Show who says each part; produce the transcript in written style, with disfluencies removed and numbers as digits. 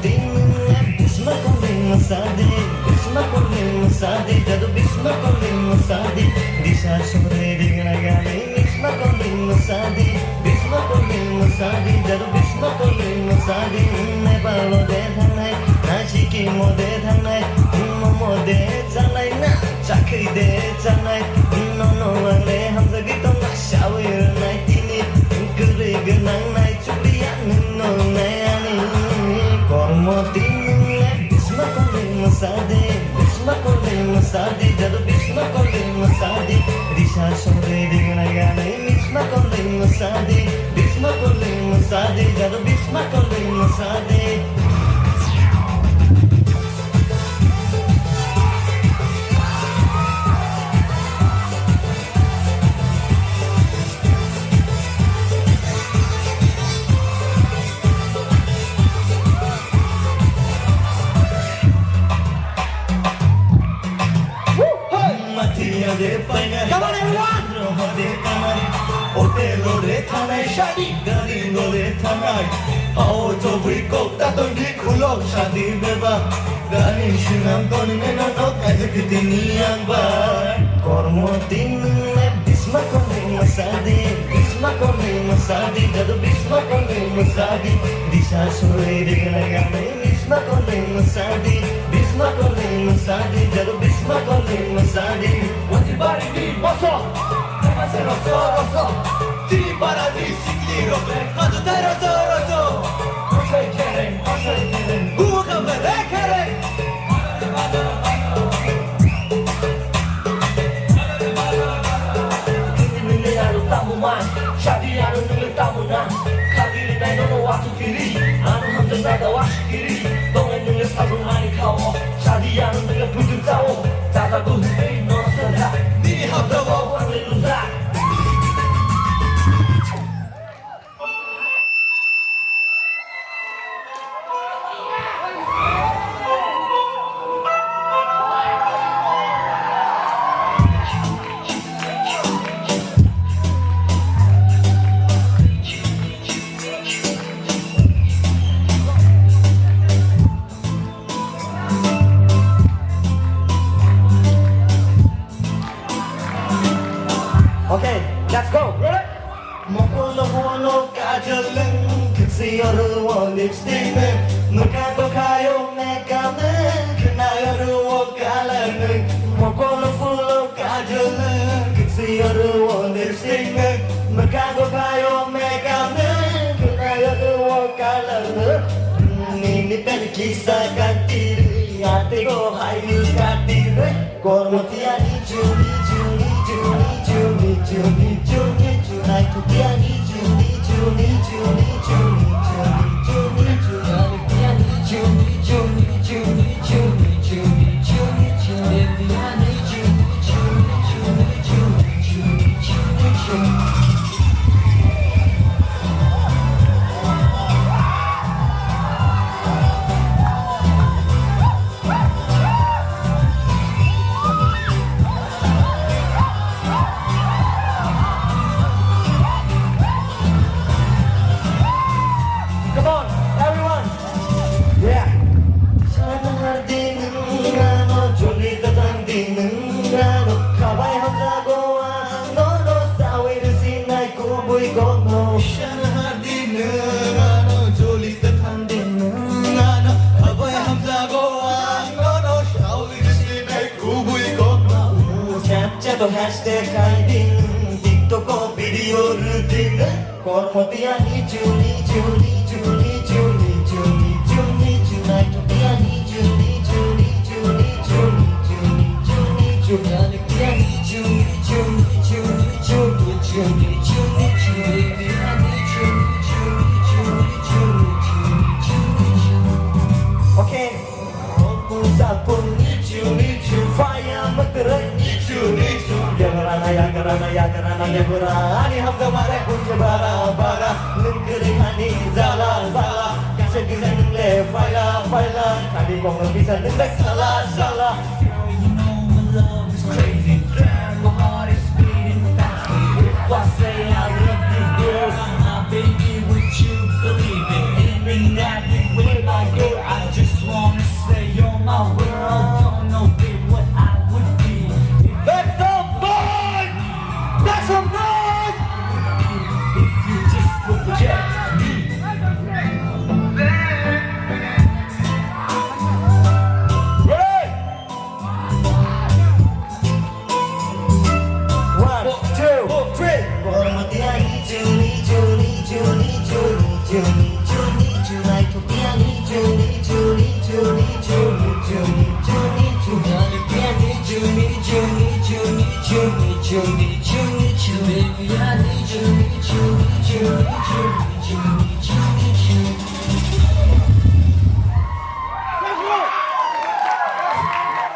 Speaker 1: Kormoti Bisma calling Masadi Bisma calling Masadi Jadu Bisma calling Masadi Disha sore digna gane Bisma calling Masadi Bisma calling Masadi Jadu Bisma calling Masadi Ne balo de thanai Na chiki mo de thanai Mo de chanai na chakri de chanai No no ale hamza gito na shawir nai tini Gure gunang nai chuliya no nai ani Kormoti Bisma calling Masadi Bisma calling Masadi Jadu Bisma calling Masadi Disha sore digna gane Bisma calling Masadi Bisma calling Masadi Jadu Bisma calling Masadi
Speaker 2: Come on, everyone!
Speaker 1: Otelo re thanai shadi gari no re thanai ao to bri ko ta ton ki khulok shadi beba gani shinam ton ne no no kajkiti niang ba Kormoti Bisma calling Masadi Bisma calling Masadi Jadu Bisma calling Masadi Disha sore digna gane Bisma calling Masadi Bisma calling Masadi Jadu Bisma calling Masadi
Speaker 2: What the body need? What's up? Rosso Ti paradisi cliro Quando dai rosso Cosa chiede? Buca me recare Nile alo tamu man Shadi alo nile tamu na Kagiri nai no watu kiri Anu hamza nada washi kiri Donge nile sabu mani kao Shadi alo nile putu tao Tata guhi no sada Nini hamza wo anu luza
Speaker 1: Okay, let's go. Ready? Mokolo mono kajalang kasi aruwa lipstick ne Nukato kayo nekane kena aruwa kalang Mokolo fulo kajalang kasi aruwa lipstick ne Nukato kayo nekane kena aruwa kalang Nini pen kisah katiri ate ko hayus katiri Kormoti ani juni juni juni juni juni juni Tonight to be a need you, need you, need you, need you, need you, need you, need you. I need you, need you, need you, need you, need you, need you, need you. Baby, I need you, need you, need you, need you, need you, need you, need you. Come on, everyone! Yeah! 사랑할 때는 나너 졸릴 듯한 뒤는 나너 가봐야 한다고 너로 싸우는 신날 꾸부이고 너 사랑할 때는 나너 졸릴 듯한 뒤는 나너 가봐야 한다고 너로 싸우는 신날 꾸부이고 너 캡처도 해시태그 아이디는 틱톡 비디오를 찍는 Kormoti I need you, need you, need you, need you, need you, need you, need you. Night to be I need you, need you, need you, need you, need you, need you, need you. I need you, need you, need you, need you, need you, need you, need you. Baby I need you, need you, need you, need you, need you, need you, need you. Okay. Open sapun need you, need you. Fire materai need you, need you. Yagarana yagarani hamza mare kunje bara negeri hani zala segilan le faila kadi kong bisa dendak salah Girl, you know my love is crazy damn my heart is beating fast if I say I love you girl my baby would you believe it in that way my girl I you, need you, need you, need you, need you, need